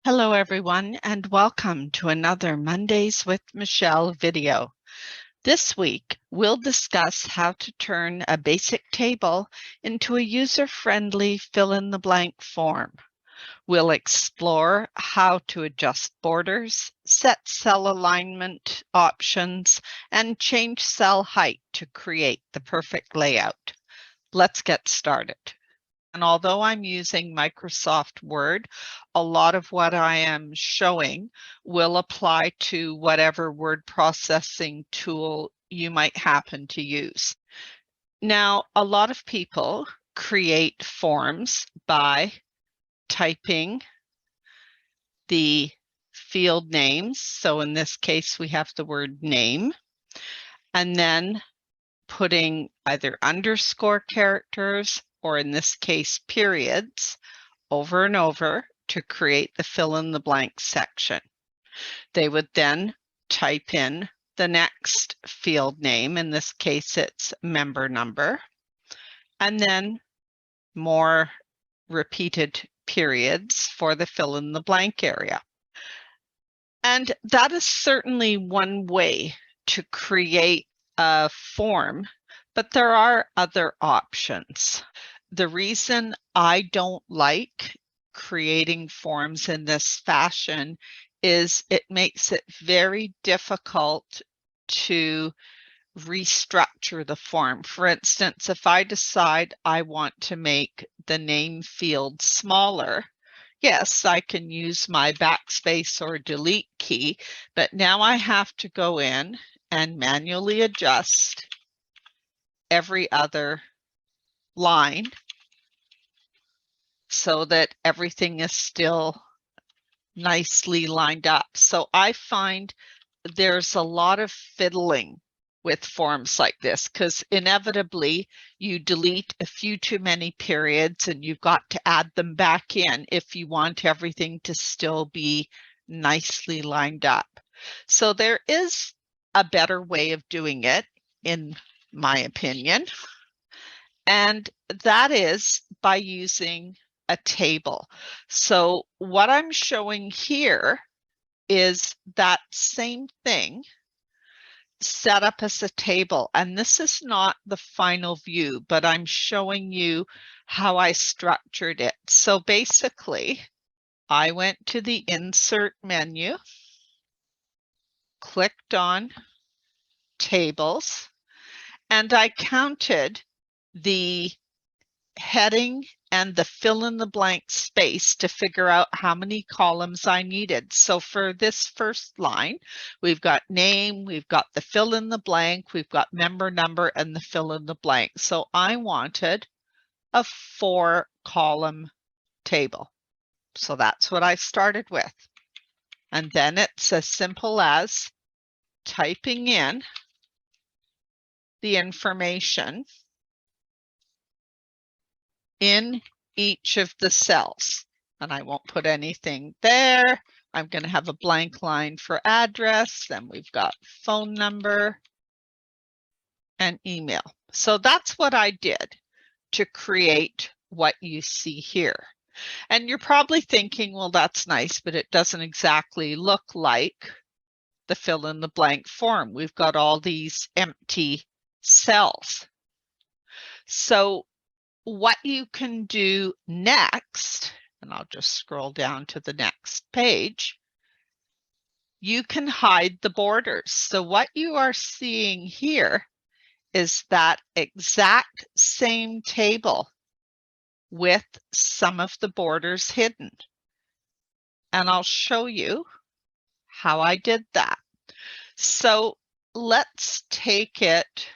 Hello everyone and welcome to another Mondays with Michele video. This week, we'll discuss how to turn a basic table into a user-friendly fill-in-the-blank form. We'll explore how to adjust borders, set cell alignment options, and change cell height to create the perfect layout. Let's get started. And although I'm using Microsoft Word, a lot of what I am showing will apply to whatever word processing tool you might happen to use. Now, a lot of people create forms by typing the field names. So in this case, we have the word name, and then putting either underscore characters or in this case, periods over and over to create the fill in the blank section. They would then type in the next field name. In this case, it's member number, and then more repeated periods for the fill in the blank area. And that is certainly one way to create a form, but there are other options. The reason I don't like creating forms in this fashion is it makes it very difficult to restructure the form. For instance, if I decide I want to make the name field smaller, yes, I can use my backspace or delete key, but now I have to go in and manually adjust every other line so that everything is still nicely lined up. So I find there's a lot of fiddling with forms like this because inevitably you delete a few too many periods and you've got to add them back in if you want everything to still be nicely lined up. So there is a better way of doing it, in my opinion, and that is by using a table. So what I'm showing here is that same thing set up as a table. And this is not the final view, but I'm showing you how I structured it. So basically, I went to the Insert menu, clicked on Tables, and I counted the heading and the fill in the blank space to figure out how many columns I needed. So for this first line, we've got name, we've got the fill in the blank, we've got member number and the fill in the blank. So I wanted a 4-column table. So that's what I started with. And then it's as simple as typing in the information in each of the cells. And I won't put anything there. I'm going to have a blank line for address. Then we've got phone number and email. So that's what I did to create what you see here. And you're probably thinking, well, that's nice, but it doesn't exactly look like the fill in the blank form. We've got all these empty cells. So what you can do next, and I'll just scroll down to the next page, you can hide the borders. So what you are seeing here is that exact same table with some of the borders hidden. And I'll show you how I did that. So let's take it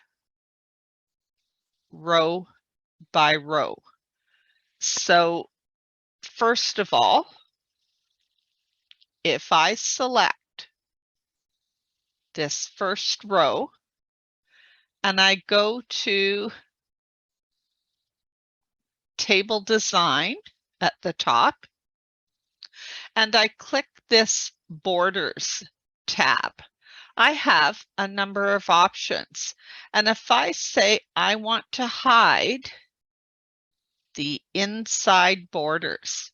row by row. So first of all, if I select this first row and I go to table design at the top and I click this borders tab, I have a number of options. And if I say I want to hide the inside borders,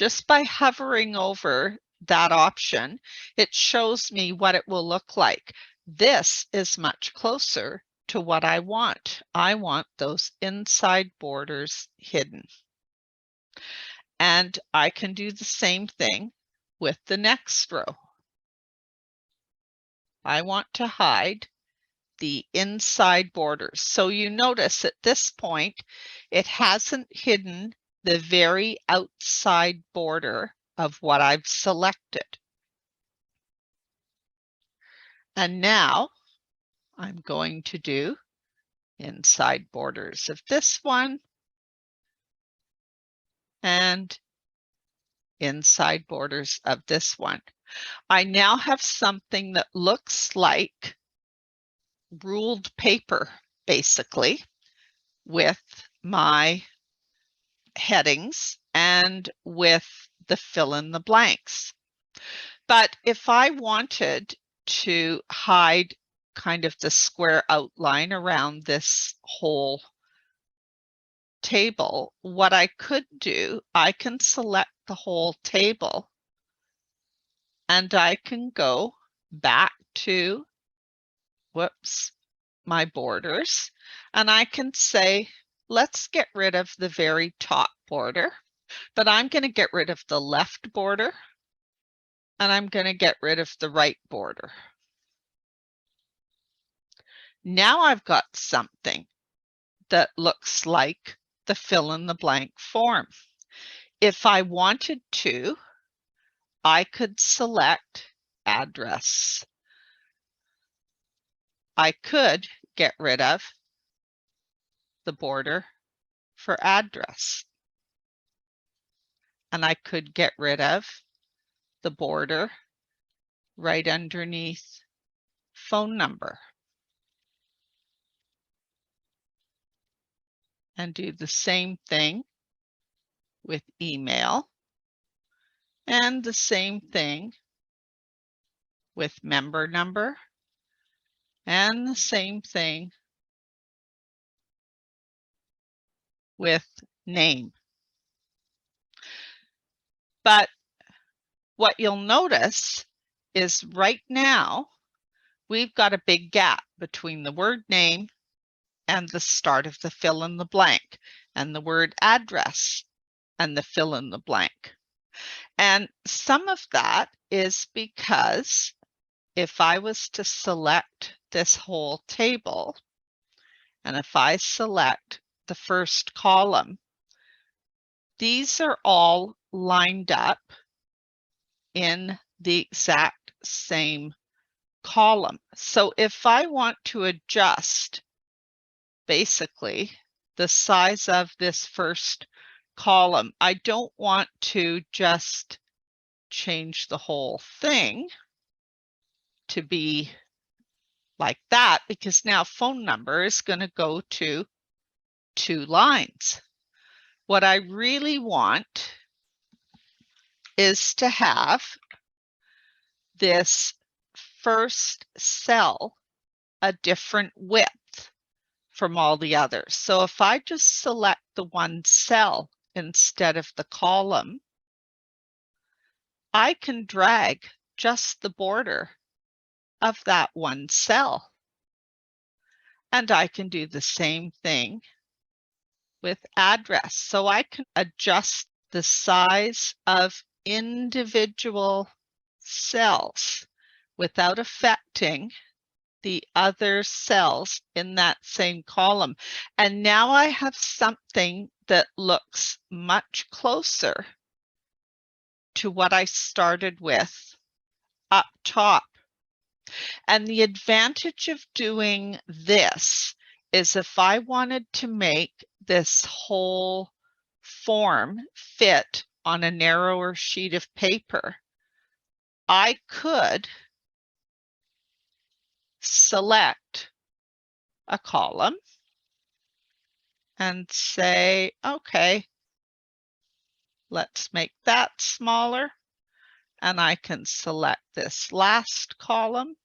Just by hovering over that option, it shows me what it will look like. This is much closer to what I want. I want those inside borders hidden. And I can do the same thing with the next row. I want to hide the inside borders. So you notice at this point, it hasn't hidden the very outside border of what I've selected. And now I'm going to do inside borders of this one and inside borders of this one. I now have something that looks like ruled paper, basically, with my headings and with the fill in the blanks. But if I wanted to hide kind of the square outline around this whole table, what I could do, I can select the whole table and I can go back to, my borders, and I can say, let's get rid of the very top border, but I'm going to get rid of the left border and I'm going to get rid of the right border. Now I've got something that looks like the fill in the blank form. If I wanted to, I could select address. I could get rid of the border for address. And I could get rid of the border right underneath phone number. And do the same thing with email. And the same thing with member number. And the same thing with name. But what you'll notice is right now, we've got a big gap between the word name and the start of the fill in the blank, and the word address and the fill in the blank. And some of that is because if I was to select this whole table, and if I select the first column, these are all lined up in the exact same column. So if I want to adjust basically the size of this first column, I don't want to just change the whole thing to be like that, because now phone number is going to go to 2 lines. What I really want is to have this first cell a different width from all the others. So if I just select the one cell instead of the column, I can drag just the border of that one cell. And I can do the same thing with address. So I can adjust the size of individual cells without affecting the other cells in that same column. And now I have something that looks much closer to what I started with up top. And the advantage of doing this is if I wanted to make this whole form fit on a narrower sheet of paper, I could select a column and say, okay, let's make that smaller. And I can select this last column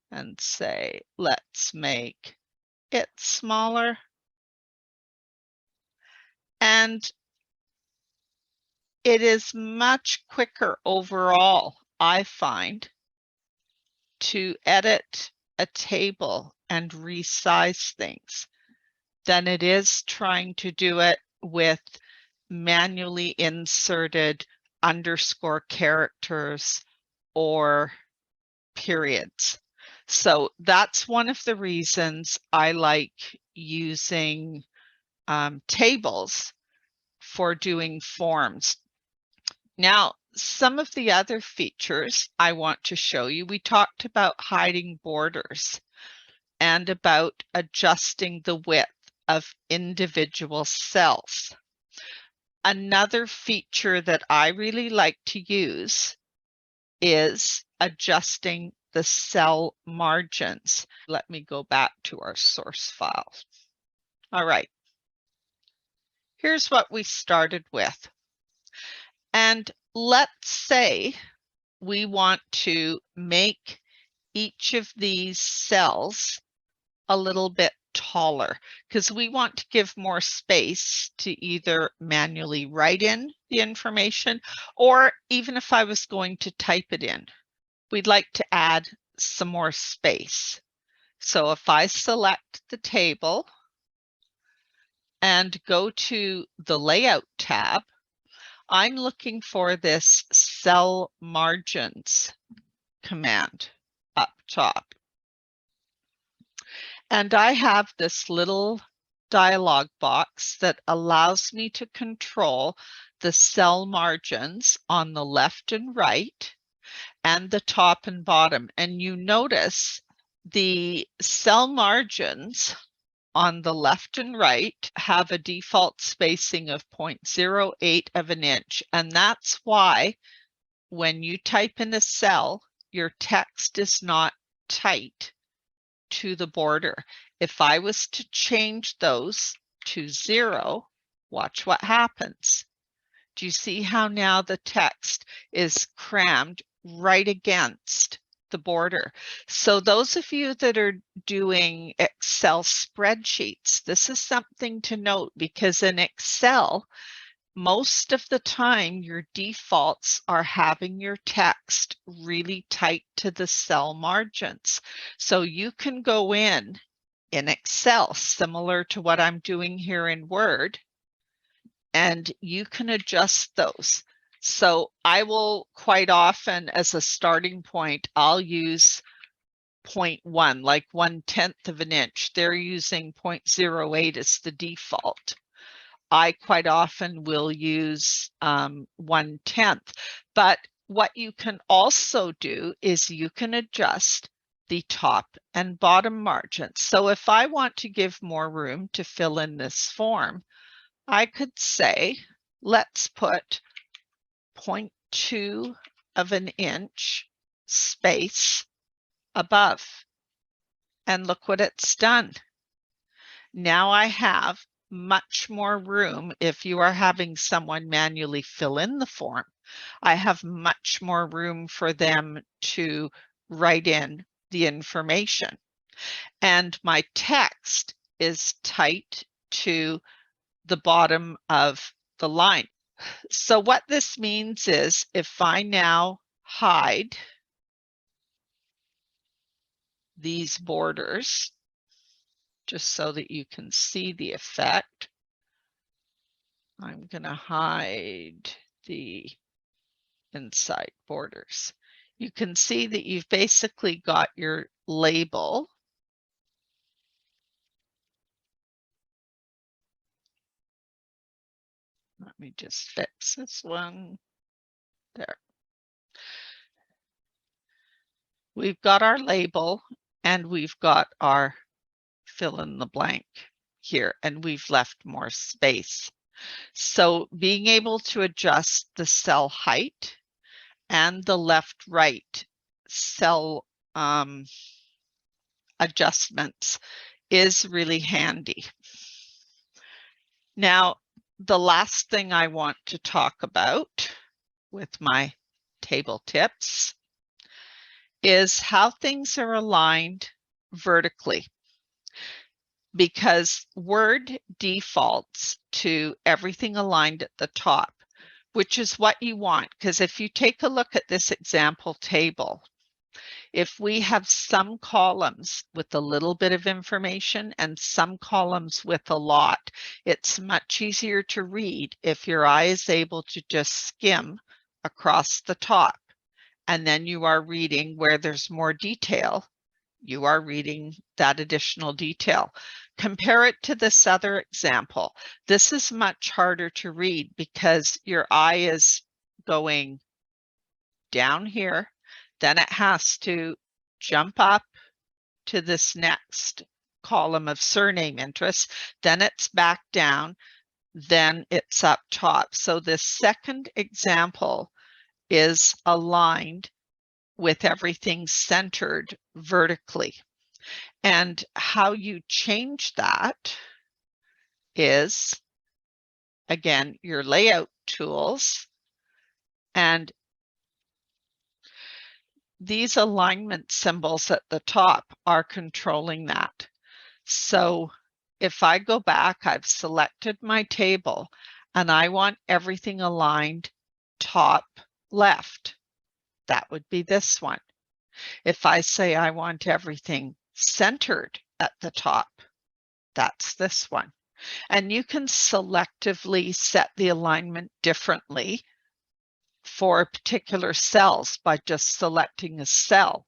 and say, let's make it smaller. And it is much quicker overall, I find, to edit a table and resize things than it is trying to do it with manually inserted underscore characters or periods. So that's one of the reasons I like using tables for doing forms. Now, some of the other features I want to show you, we talked about hiding borders and about adjusting the width of individual cells. Another feature that I really like to use is adjusting the cell margins. Let me go back to our source file. All right. Here's what we started with. And let's say we want to make each of these cells a little bit taller because we want to give more space to either manually write in the information, or even if I was going to type it in, we'd like to add some more space. So if I select the table and go to the Layout tab, I'm looking for this cell margins command up top. And I have this little dialog box that allows me to control the cell margins on the left and right and the top and bottom. And you notice the cell margins on the left and right have a default spacing of 0.08 of an inch. And that's why when you type in a cell, your text is not tight to the border. If I was to change those to 0, watch what happens. Do you see how now the text is crammed right against the border? So those of you that are doing Excel spreadsheets, this is something to note, because in Excel, most of the time your defaults are having your text really tight to the cell margins. So you can go in Excel, similar to what I'm doing here in Word, and you can adjust those. So I will quite often, as a starting point, I'll use 0.1, like 1/10 of an inch. They're using 0.08 as the default. I quite often will use 1/10. But what you can also do is you can adjust the top and bottom margins. So if I want to give more room to fill in this form, I could say, let's put 0.2 of an inch space above. And look what it's done. Now I have much more room. If you are having someone manually fill in the form, I have much more room for them to write in the information. And my text is tight to the bottom of the line. So what this means is if I now hide these borders, just so that you can see the effect, I'm going to hide the inside borders. You can see that you've basically got your label. Let me just fix this one. There. We've got our label and we've got our fill in the blank here, and we've left more space. So being able to adjust the cell height and the left-right cell adjustments is really handy. Now, the last thing I want to talk about with my table tips is how things are aligned vertically, because Word defaults to everything aligned at the top. which is what you want, because if you take a look at this example table, if we have some columns with a little bit of information and some columns with a lot, it's much easier to read if your eye is able to just skim across the top, and then you are reading where there's more detail. You are reading that additional detail. Compare it to this other example. This is much harder to read because your eye is going down here, then it has to jump up to this next column of surname interest, then it's back down, then it's up top. So this second example is aligned with everything centered vertically. And how you change that is, again, your layout tools, and these alignment symbols at the top are controlling that. So if I go back, I've selected my table and I want everything aligned top left. That would be this one. If I say I want everything centered at the top, that's this one. And you can selectively set the alignment differently for particular cells by just selecting a cell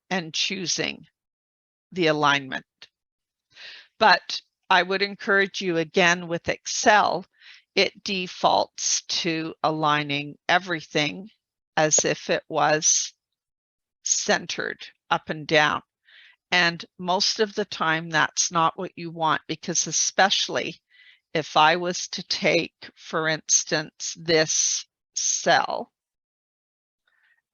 and choosing the alignment. But I would encourage you, again, with Excel, it defaults to aligning everything as if it was centered up and down. And most of the time that's not what you want, because especially if I was to take, for instance, this cell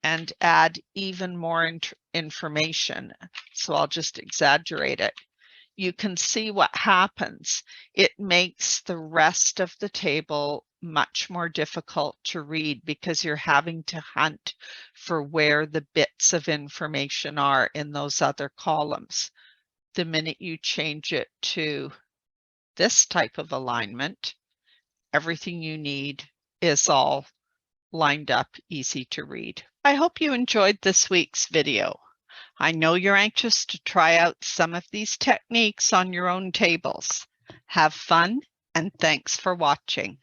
and add even more information, so I'll just exaggerate it, you can see what happens. It makes the rest of the table much more difficult to read because you're having to hunt for where the bits of information are in those other columns. The minute you change it to this type of alignment, everything you need is all lined up, easy to read. I hope you enjoyed this week's video. I know you're anxious to try out some of these techniques on your own tables. Have fun, and thanks for watching.